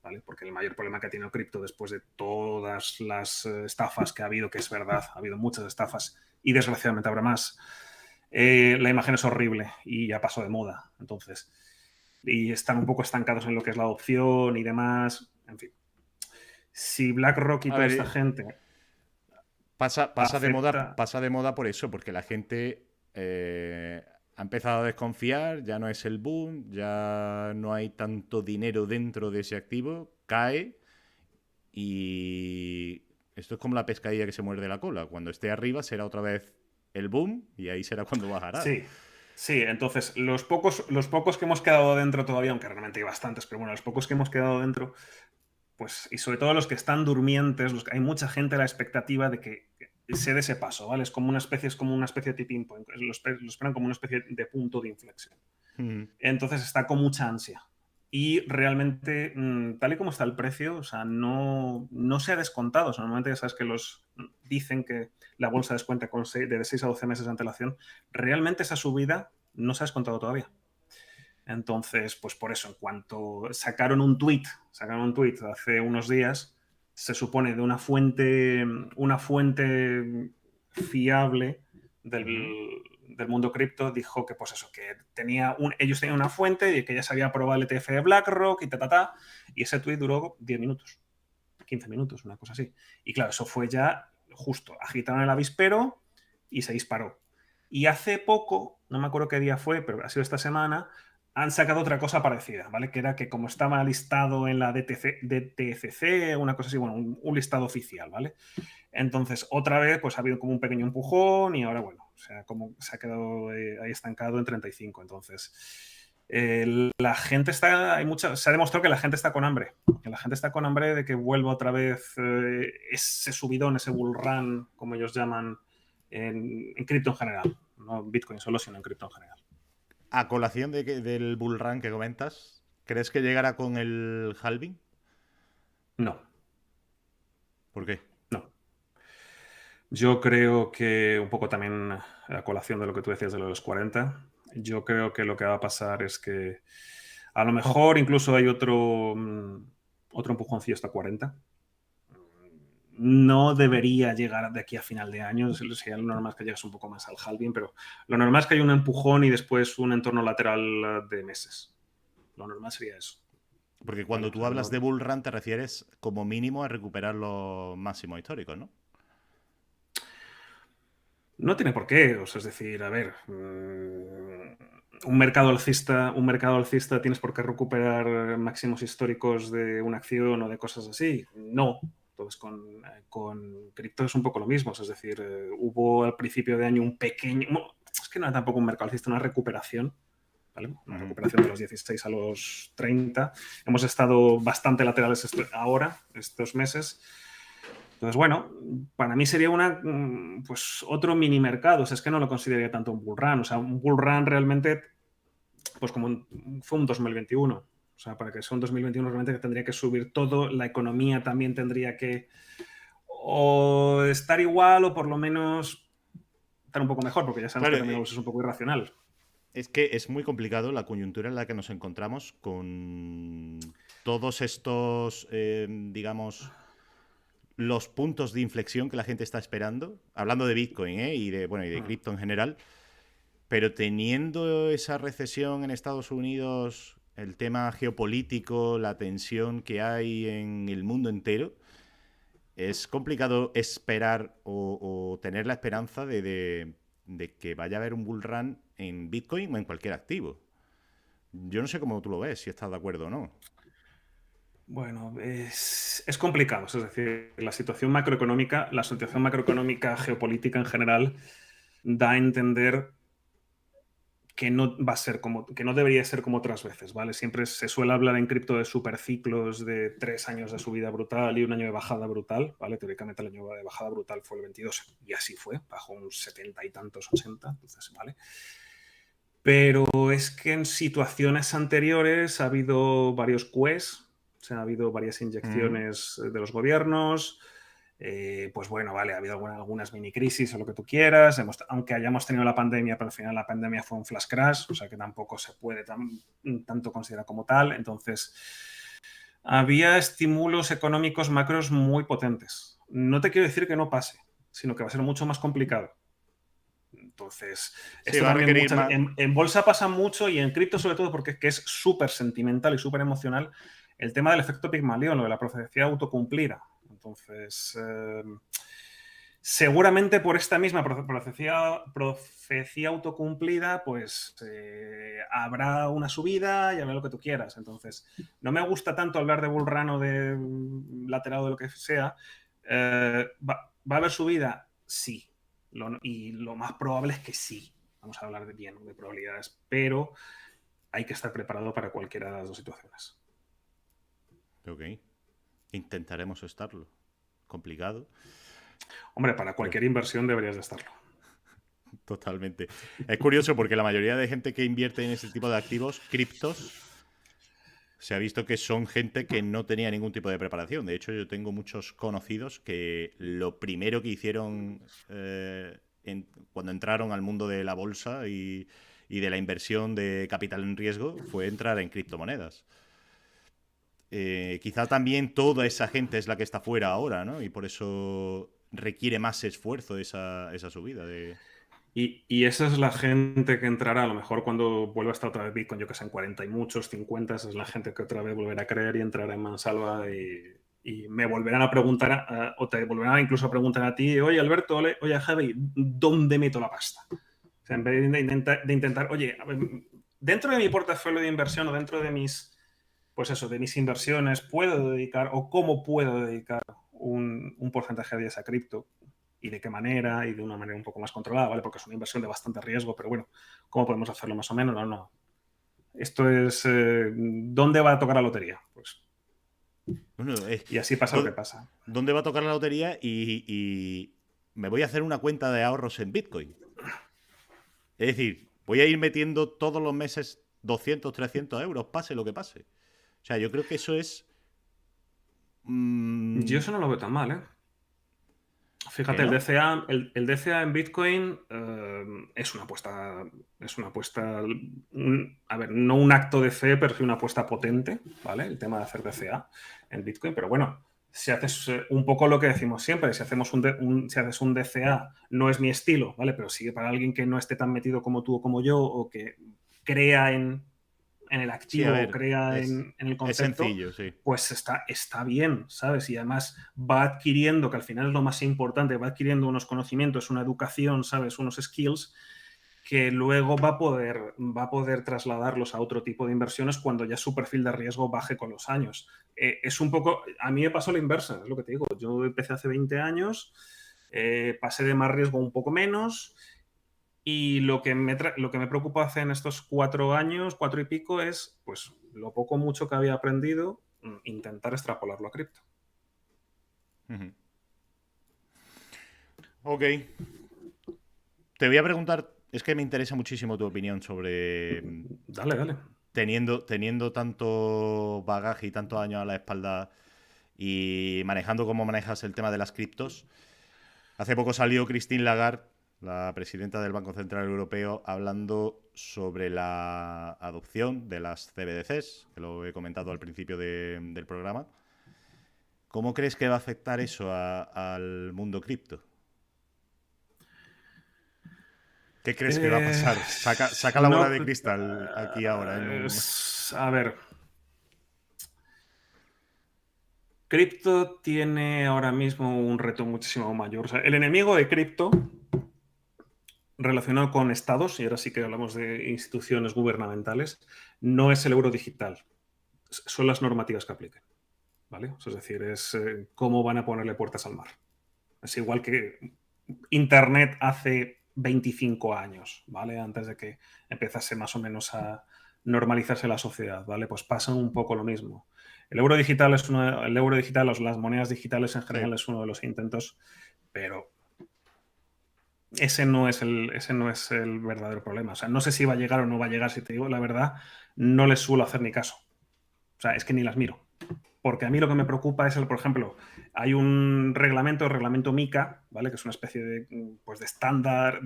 S3: ¿vale? Porque el mayor problema que ha tenido cripto después de todas las estafas que ha habido, que es verdad, ha habido muchas estafas y desgraciadamente habrá más, la imagen es horrible y ya pasó de moda, entonces, y están un poco estancados en lo que es la adopción y demás, en fin. Si BlackRock y toda esta gente...
S2: Pasa de moda por eso, porque la gente ha empezado a desconfiar, ya no es el boom, ya no hay tanto dinero dentro de ese activo, cae y esto es como la pescadilla que se muerde la cola. Cuando esté arriba será otra vez el boom y ahí será cuando bajará.
S3: Sí, entonces los pocos que hemos quedado dentro todavía, aunque realmente hay bastantes, pero bueno, los pocos que hemos quedado dentro, pues, y sobre todo los que están durmientes, hay mucha gente a la expectativa de que se dé ese paso, ¿vale? Es como una especie de tipping point, lo esperan como una especie de punto de inflexión. Entonces está con mucha ansia. Y realmente, tal y como está el precio, o sea, no se ha descontado. O sea, normalmente ya sabes que dicen que la bolsa descuenta de 6 a 12 meses de antelación. Realmente esa subida no se ha descontado todavía. Entonces, pues por eso, en cuanto sacaron un tweet hace unos días, se supone de una fuente fiable del mundo cripto dijo que, pues eso, que ellos tenían una fuente y que ya se había aprobado el ETF de BlackRock y ese tweet duró 10 minutos, 15 minutos, una cosa así. Y claro, eso fue ya justo, agitaron el avispero y se disparó. Y hace poco, no me acuerdo qué día fue, pero ha sido esta semana, han sacado otra cosa parecida, ¿vale? Que era que como estaba listado en la DTCC, una cosa así, bueno, un listado oficial, ¿vale? Entonces, otra vez, pues ha habido como un pequeño empujón y ahora, bueno, o sea, como se ha quedado ahí estancado en 35. Entonces, la gente está, se ha demostrado que la gente está con hambre, que la gente está con hambre de que vuelva otra vez ese subidón, ese bull run, como ellos llaman, en cripto en general, no Bitcoin solo, sino en cripto en general.
S2: A colación del bull run que comentas, ¿crees que llegará con el halving?
S3: No.
S2: ¿Por qué?
S3: No. Yo creo que un poco también a colación de lo que tú decías de los 40, yo creo que lo que va a pasar es que a lo mejor incluso hay otro empujoncillo hasta 40. No debería llegar de aquí a final de año. Sería lo normal que llegues un poco más al halving, pero lo normal es que haya un empujón y después un entorno lateral de meses. Lo normal sería eso.
S2: Porque cuando tú hablas de bull run te refieres como mínimo a recuperar los máximos históricos, ¿no?
S3: No tiene por qué. O sea, es decir, a ver, un mercado alcista tienes por qué recuperar máximos históricos de una acción o de cosas así. No. Entonces, con cripto es un poco lo mismo. Es decir, hubo al principio de año un pequeño... Es que no era tampoco un mercado alcista, una recuperación. ¿Vale? Una recuperación de los 16 a los 30. Hemos estado bastante laterales ahora, estos meses. Entonces, bueno, para mí sería pues otro mini mercado. O sea, es que no lo consideraría tanto un bull run. O sea, un bull run realmente, pues como fue un 2021. O sea, para que sea un 2021 realmente tendría que subir todo. La economía también tendría que o estar igual o por lo menos estar un poco mejor, porque ya sabemos que también es un poco irracional.
S2: Es que es muy complicado la coyuntura en la que nos encontramos con todos estos, digamos, los puntos de inflexión que la gente está esperando, hablando de Bitcoin y de cripto en general, pero teniendo esa recesión en Estados Unidos, el tema geopolítico, la tensión que hay en el mundo entero, es complicado esperar o tener la esperanza de que vaya a haber un bull run en Bitcoin o en cualquier activo. Yo no sé cómo tú lo ves, si estás de acuerdo o no.
S3: Bueno, es complicado. Es decir, la situación macroeconómica geopolítica en general, da a entender que no va a ser que no debería ser como otras veces, ¿vale? Siempre se suele hablar en cripto de superciclos de 3 años de subida brutal y un año de bajada brutal, ¿vale? Teóricamente el año de bajada brutal fue el 22 y así fue, bajó un 70 y tantos, 80, entonces, ¿vale? Pero es que en situaciones anteriores ha habido varios QEs, o sea, ha habido varias inyecciones de los gobiernos. Pues bueno, vale, ha habido algunas mini crisis o lo que tú quieras, aunque hayamos tenido la pandemia, pero al final la pandemia fue un flash crash, o sea que tampoco se puede tanto considerar como tal. Entonces, había estímulos económicos macros muy potentes. No te quiero decir que no pase, sino que va a ser mucho más complicado. Entonces,
S2: sí, esto también
S3: en bolsa pasa mucho y en cripto sobre todo porque es súper sentimental y súper emocional el tema del efecto Pigmalión, lo de la profecía autocumplida. Entonces, seguramente por esta misma profecía autocumplida, pues habrá una subida y habrá lo que tú quieras. Entonces, no me gusta tanto hablar de bull run o de lateral o de lo que sea. ¿Va a haber subida? Sí. Y lo más probable es que sí. Vamos a hablar de probabilidades, pero hay que estar preparado para cualquiera de las dos situaciones.
S2: Ok. Intentaremos estarlo. Complicado.
S3: Hombre, para cualquier inversión deberías de estarlo.
S2: Totalmente. Es curioso porque la mayoría de gente que invierte en ese tipo de activos, criptos, se ha visto que son gente que no tenía ningún tipo de preparación. De hecho, yo tengo muchos conocidos que lo primero que hicieron cuando entraron al mundo de la bolsa y de la inversión de capital en riesgo fue entrar en criptomonedas. Quizá también toda esa gente es la que está fuera ahora, ¿no? Y por eso requiere más esfuerzo esa subida de...
S3: Y esa es la gente que entrará, a lo mejor cuando vuelva a estar otra vez Bitcoin, yo que sé, en 40 y muchos, 50, esa es la gente que otra vez volverá a creer y entrará en mansalva y me volverán a preguntar, o te volverán incluso a preguntar a ti, oye Alberto, oye Javi, ¿dónde meto la pasta? O sea, en vez de intentar, oye, a ver, dentro de mi portafolio de inversión o dentro de mis, pues eso, de mis inversiones, ¿puedo dedicar o cómo puedo dedicar un porcentaje de esa cripto? Y de qué manera, y de una manera un poco más controlada, ¿vale? Porque es una inversión de bastante riesgo, pero bueno, ¿cómo podemos hacerlo más o menos? No, no. Esto es, ¿dónde va a tocar la lotería? Pues,
S2: Bueno,
S3: y así pasa lo que pasa.
S2: ¿dónde va a tocar la lotería? Y me voy a hacer una cuenta de ahorros en Bitcoin. Es decir, voy a ir metiendo todos los meses 200, 300 euros, pase lo que pase. O sea, yo creo que eso es...
S3: Yo eso no lo veo tan mal, ¿eh?
S2: ¿Que
S3: Fíjate,
S2: no?
S3: el DCA en Bitcoin es una apuesta, a ver, no un acto de fe, pero sí una apuesta potente, ¿vale? El tema de hacer DCA en Bitcoin, pero bueno, si haces un poco lo que decimos siempre, si si haces un DCA, no es mi estilo, ¿vale? Pero sí para alguien que no esté tan metido como tú o como yo, o que crea en el
S2: Sí, a
S3: activo o
S2: ver,
S3: crea en el
S2: es
S3: concepto,
S2: sencillo, sí.
S3: pues está bien, ¿sabes? Y además va adquiriendo, que al final es lo más importante, va adquiriendo unos conocimientos, una educación, ¿sabes? Unos skills que luego va a poder trasladarlos a otro tipo de inversiones cuando ya su perfil de riesgo baje con los años. Es un poco, a mí me pasó la inversa, es lo que te digo. Yo empecé hace 20 años, pasé de más riesgo a un poco menos. Y lo que me preocupa hace en estos 4 años, 4 y pico, es pues lo poco mucho que había aprendido, intentar extrapolarlo a cripto.
S2: Ujú. Ok. Te voy a preguntar, es que me interesa muchísimo tu opinión sobre
S3: Dale, dale.
S2: teniendo tanto bagaje y tantos años a la espalda y manejando cómo manejas el tema de las criptos. Hace poco salió Christine Lagarde, la presidenta del Banco Central Europeo, hablando sobre la adopción de las CBDCs, que lo he comentado al principio del programa. ¿Cómo crees que va a afectar eso al mundo cripto? ¿Qué crees que va a
S3: Eh,
S2: pasar? Saca la bola
S3: no,
S2: de cristal aquí ahora.
S3: a ver, cripto tiene ahora mismo un reto muchísimo mayor. O sea, el enemigo de cripto relacionado con estados, y ahora sí que hablamos de instituciones gubernamentales, no es el euro digital, son las normativas que apliquen. ¿Vale? Es decir, es cómo van a ponerle puertas al mar. Es igual que Internet hace 25 años, ¿vale? Antes de que empezase más o menos a normalizarse la sociedad, ¿vale? Pues pasa un poco lo mismo. El euro digital o las monedas digitales en
S2: Sí.
S3: general es uno de los intentos, pero ese no es el verdadero problema. O sea, no sé si va a llegar o no va a llegar, si te digo la verdad, no les suelo hacer ni caso. O sea, es que ni las miro. Porque a mí lo que me preocupa es por ejemplo, hay un reglamento, el reglamento MiCA, ¿vale? Que es una especie de, pues de estándar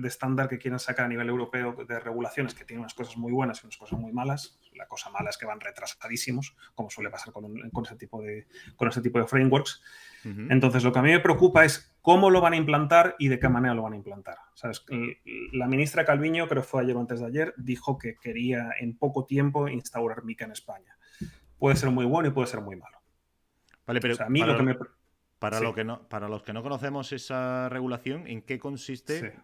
S3: que quieren sacar a nivel europeo de regulaciones que tiene unas cosas muy buenas y unas cosas muy malas. La cosa mala es que van retrasadísimos, como suele pasar con ese tipo de frameworks.
S2: Ujú.
S3: Entonces, lo que a mí me preocupa es cómo lo van a implantar y de qué manera lo van a implantar. ¿Sabes? La ministra Calviño, creo que fue ayer o antes de ayer, dijo que quería en poco tiempo instaurar MiCA en España. Puede ser muy bueno y puede ser muy malo.
S2: Vale,
S3: O
S2: pero
S3: sea, a mí lo que me... Sí,
S2: para los que no conocemos esa regulación, ¿en qué
S3: sí.
S2: consiste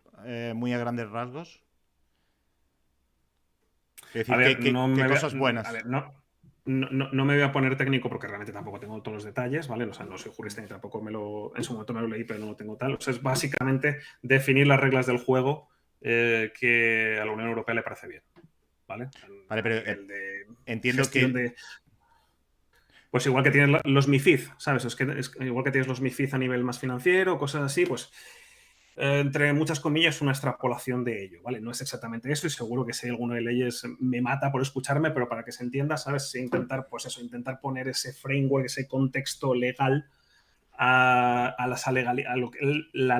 S2: muy a grandes rasgos? Es
S3: A
S2: decir,
S3: ver,
S2: ¿qué cosas buenas?
S3: no me voy a poner técnico porque realmente tampoco tengo todos los detalles, ¿vale? O sea, no soy jurista ni tampoco en su momento me lo leí, pero no lo tengo tal. O sea, es básicamente definir las reglas del juego que a la Unión Europea le parece bien, ¿vale?
S2: Vale,
S3: A
S2: pero
S3: nivel de
S2: entiendo
S3: gestión
S2: que...
S3: de... Pues igual que tienes los MiFID, ¿sabes? Igual que tienes los MiFID a nivel más financiero, cosas así, pues entre muchas comillas, una extrapolación de ello, ¿vale? No es exactamente eso y seguro que si hay alguno de leyes me mata por escucharme, pero para que se entienda, ¿sabes? Sí, intentar, pues eso, intentar poner ese framework, ese contexto legal la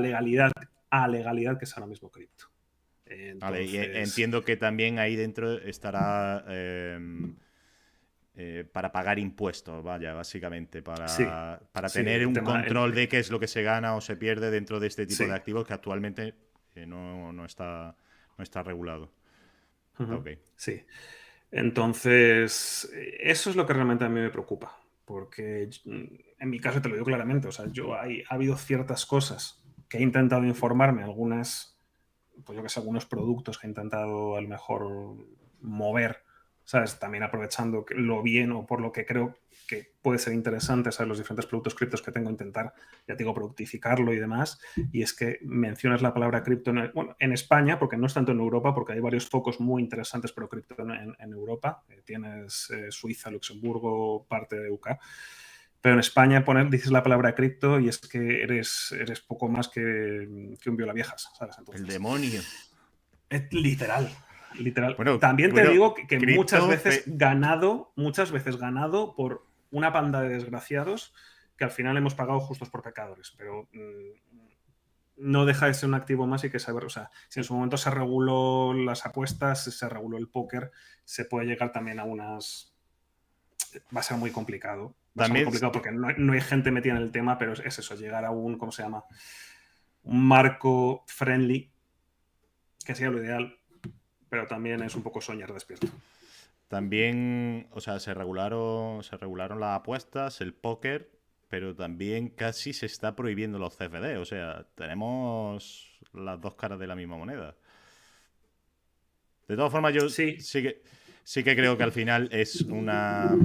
S3: legalidad que es ahora mismo cripto.
S2: Vale, y
S3: Entonces,
S2: entiendo que también ahí dentro estará para pagar impuestos, vaya, básicamente,
S3: sí,
S2: para
S3: sí,
S2: tener
S3: el
S2: un
S3: tema,
S2: control de qué es lo que se gana o se pierde dentro de este tipo de
S3: sí,
S2: activos que actualmente no está regulado.
S3: Ujú.
S2: Ok.
S3: Sí. Entonces, eso es lo que realmente a mí me preocupa. Porque en mi caso te lo digo claramente, o sea, ha habido ciertas cosas que he intentado informarme, algunas, pues yo que sé, algunos productos que he intentado a lo mejor mover, ¿sabes? También aprovechando lo bien o por lo que creo que puede ser interesante, ¿sabes? Los diferentes productos criptos que tengo, intentar, ya te digo, productificarlo y demás. Y es que mencionas la palabra cripto en España, porque no es tanto en Europa, porque hay varios focos muy interesantes pro cripto en Europa. Tienes Suiza, Luxemburgo, parte de UK. Pero en España dices la palabra cripto y es que eres poco más que un violaviejas, ¿sabes?
S2: El
S3: Entonces,
S2: demonio.
S3: es literal, literal. También te
S2: Bueno,
S3: digo que
S2: cripto,
S3: muchas veces ganado por una banda de desgraciados que al final hemos pagado justos por pecadores, pero no deja de ser un activo más y que saber, o sea, si en su momento se reguló las apuestas, se reguló el póker, se puede llegar también a unas... Va a ser muy complicado. Va a ser muy
S2: también,
S3: complicado porque no hay gente metida en el tema, pero es eso, llegar a un, ¿cómo se llama? Un marco friendly, que sería lo ideal, pero también es un poco soñar despierto.
S2: también, o sea, se regularon las apuestas, el póker, pero también casi se está prohibiendo los CFD. O sea, tenemos las dos caras de la misma moneda. De todas formas, yo
S3: Sí,
S2: sí que creo que al final es una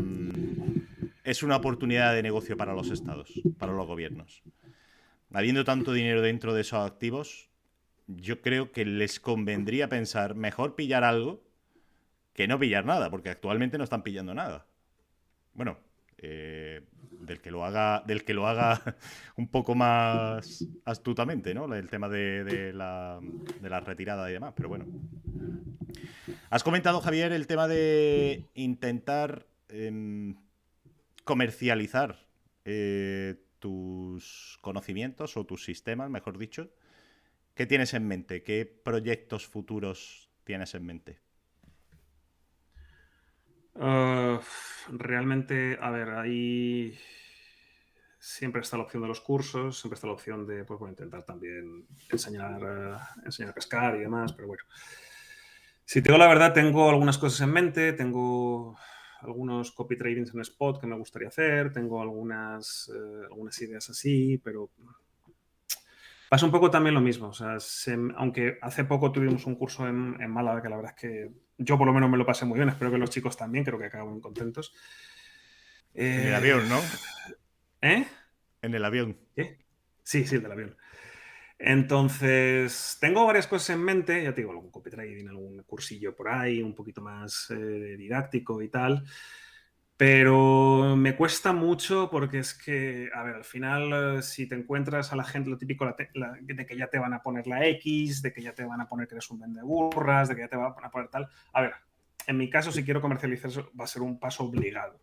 S2: oportunidad de negocio para los estados, para los gobiernos. Habiendo tanto dinero dentro de esos activos, yo creo que les convendría pensar mejor pillar algo que no pillar nada, porque actualmente no están pillando nada. Bueno, del que lo haga un poco más astutamente, ¿no? El tema de la retirada y demás, pero bueno. Has comentado, Javier, el tema de intentar comercializar tus conocimientos o tus sistemas, mejor dicho. ¿Qué tienes en mente? ¿Qué proyectos futuros tienes en mente?
S3: Uh, realmente, a ver, ahí siempre está la opción de los cursos, siempre está la opción de pues, intentar también enseñar a pescar y demás, pero bueno. Si te digo la verdad, tengo algunas cosas en mente, tengo algunos copy tradings en spot que me gustaría hacer, tengo algunas ideas así, pero pasa un poco también lo mismo. O sea, aunque hace poco tuvimos un curso en Málaga que la verdad es que yo por lo menos me lo pasé muy bien, espero que los chicos también, creo que acaban contentos.
S2: En el
S3: Eh,
S2: avión, ¿no?
S3: ¿Eh?
S2: En el avión.
S3: ¿Qué? Sí, sí, el del avión. Entonces, tengo varias cosas en mente, ya te digo, algún copy trading, algún cursillo por ahí, un poquito más didáctico y tal, pero me cuesta mucho porque es que, a ver, al final, si te encuentras a la gente, lo típico de que ya te van a poner la X, de que ya te van a poner que eres un vendeburras, de que ya te van a poner tal. A ver, en mi caso, si quiero comercializar eso, va a ser un paso obligado.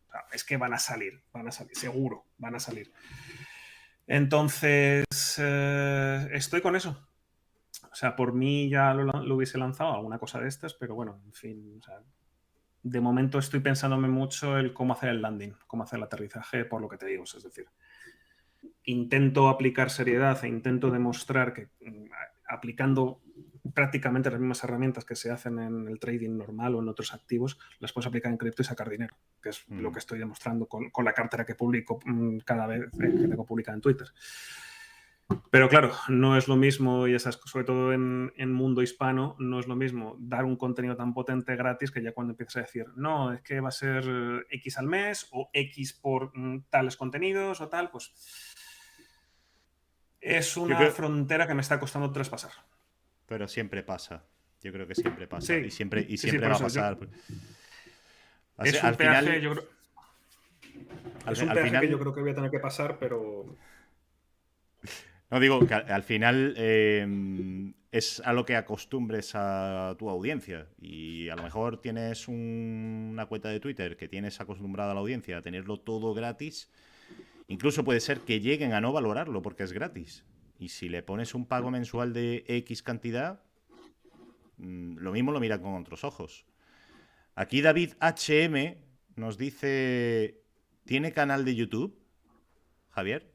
S3: O sea, es que van a salir, seguro, van a salir. Entonces, estoy con eso. O sea, por mí ya lo hubiese lanzado alguna cosa de estas, pero bueno, en fin, o sea, de momento estoy pensándome mucho el cómo hacer el landing, cómo hacer el aterrizaje, por lo que te digo. Es decir, intento aplicar seriedad e intento demostrar que aplicando prácticamente las mismas herramientas que se hacen en el trading normal o en otros activos, las puedes aplicar en cripto y sacar dinero, que es lo que estoy demostrando con la cartera que publico cada vez que tengo publicada en Twitter. Pero claro, no es lo mismo, y sobre todo en mundo hispano, no es lo mismo dar un contenido tan potente gratis que ya cuando empiezas a decir, no, es que va a ser X al mes o X por tales contenidos o tal, pues es
S2: Yo
S3: una
S2: creo,
S3: frontera que me está costando traspasar.
S2: pero siempre pasa. Yo creo que siempre pasa.
S3: Sí,
S2: Y
S3: sí, sí,
S2: siempre
S3: por
S2: va a
S3: eso
S2: pasar.
S3: es
S2: Al
S3: un peaje,
S2: final,
S3: yo creo, es un
S2: al
S3: peaje que yo
S2: final,
S3: creo que voy a tener que pasar, pero
S2: no digo que al final es a lo que acostumbres a tu audiencia. Y a lo mejor tienes una cuenta de Twitter que tienes acostumbrada a la audiencia a tenerlo todo gratis. Incluso puede ser que lleguen a no valorarlo porque es gratis. Y si le pones un pago mensual de X cantidad, lo mismo lo miran con otros ojos. Aquí David HM nos dice, ¿tiene canal de YouTube, Javier?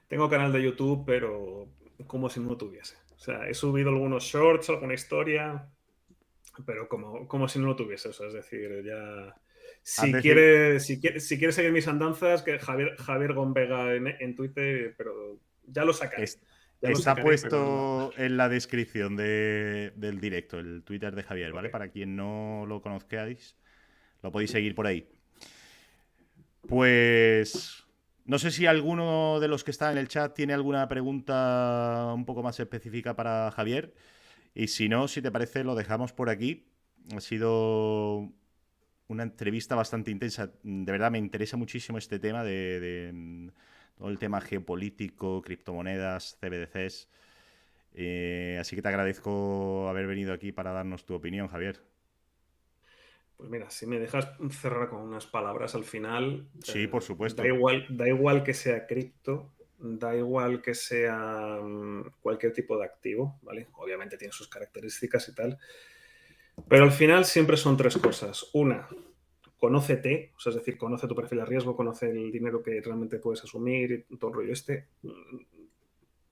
S3: tengo canal de YouTube, pero como si no lo tuviese. sea, he subido algunos shorts, alguna historia, pero como si no lo tuviese. O sea, es decir, ya...
S2: Has
S3: Si
S2: decir,
S3: si quieres seguir mis andanzas, que Javier Gombega en Twitter, pero ya lo sacaré.
S2: es-
S3: Ya lo
S2: está
S3: sacaré, pero no.
S2: puesto en la descripción del directo, el Twitter de Javier,
S3: Ok.
S2: ¿vale? Para quien no lo conozcáis, lo podéis seguir por ahí. Pues no sé si alguno de los que está en el chat tiene alguna pregunta un poco más específica para Javier. Y si no, si te parece, lo dejamos por aquí. Ha sido una entrevista bastante intensa. De verdad, me interesa muchísimo este tema de todo el tema geopolítico, criptomonedas, CBDCs. Así que te agradezco haber venido aquí para darnos tu opinión, Javier.
S3: Pues mira, si me dejas cerrar con unas palabras al final,
S2: Sí, por
S3: da
S2: supuesto.
S3: igual, da igual que sea cripto, da igual que sea cualquier tipo de activo, ¿vale? Obviamente tiene sus características y tal, pero al final siempre son tres cosas. Una, conócete, o sea, es decir, conoce tu perfil de riesgo, conoce el dinero que realmente puedes asumir y todo el rollo este.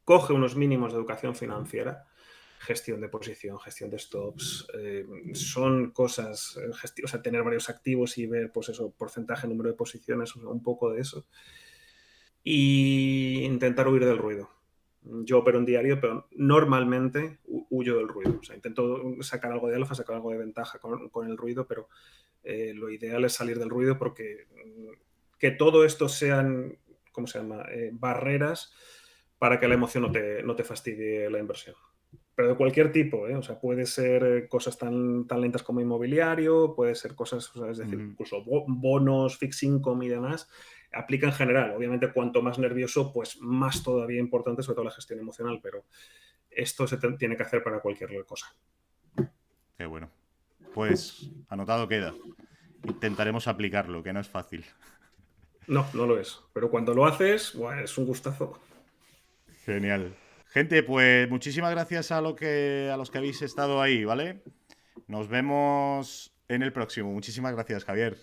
S3: Coge unos mínimos de educación financiera, gestión de posición, gestión de stops, son cosas, o sea, tener varios activos y ver, pues eso, porcentaje, número de posiciones, o sea, un poco de eso. Y intentar huir del ruido. Yo opero en diario, pero normalmente huyo del ruido. O sea, intento sacar algo de alfa, sacar algo de ventaja con el ruido, pero lo ideal es salir del ruido porque que todo esto sean, ¿cómo se llama? Barreras para que la emoción no te fastidie la inversión. Pero de cualquier tipo, ¿eh? O sea, puede ser cosas tan lentas como inmobiliario, puede ser cosas, o sea, es decir,
S2: Ujú.
S3: incluso bonos, fixed income y demás, aplica en general. Obviamente, cuanto más nervioso, pues más todavía importante, sobre todo la gestión emocional, pero esto tiene que hacer para cualquier cosa.
S2: Qué bueno. Pues anotado queda. Intentaremos aplicarlo, que no es fácil.
S3: No, no lo es. Pero cuando lo haces, buah, es un gustazo.
S2: Genial. Gente, pues muchísimas gracias a los que habéis estado ahí, ¿vale? Nos vemos en el próximo. Muchísimas gracias, Javier.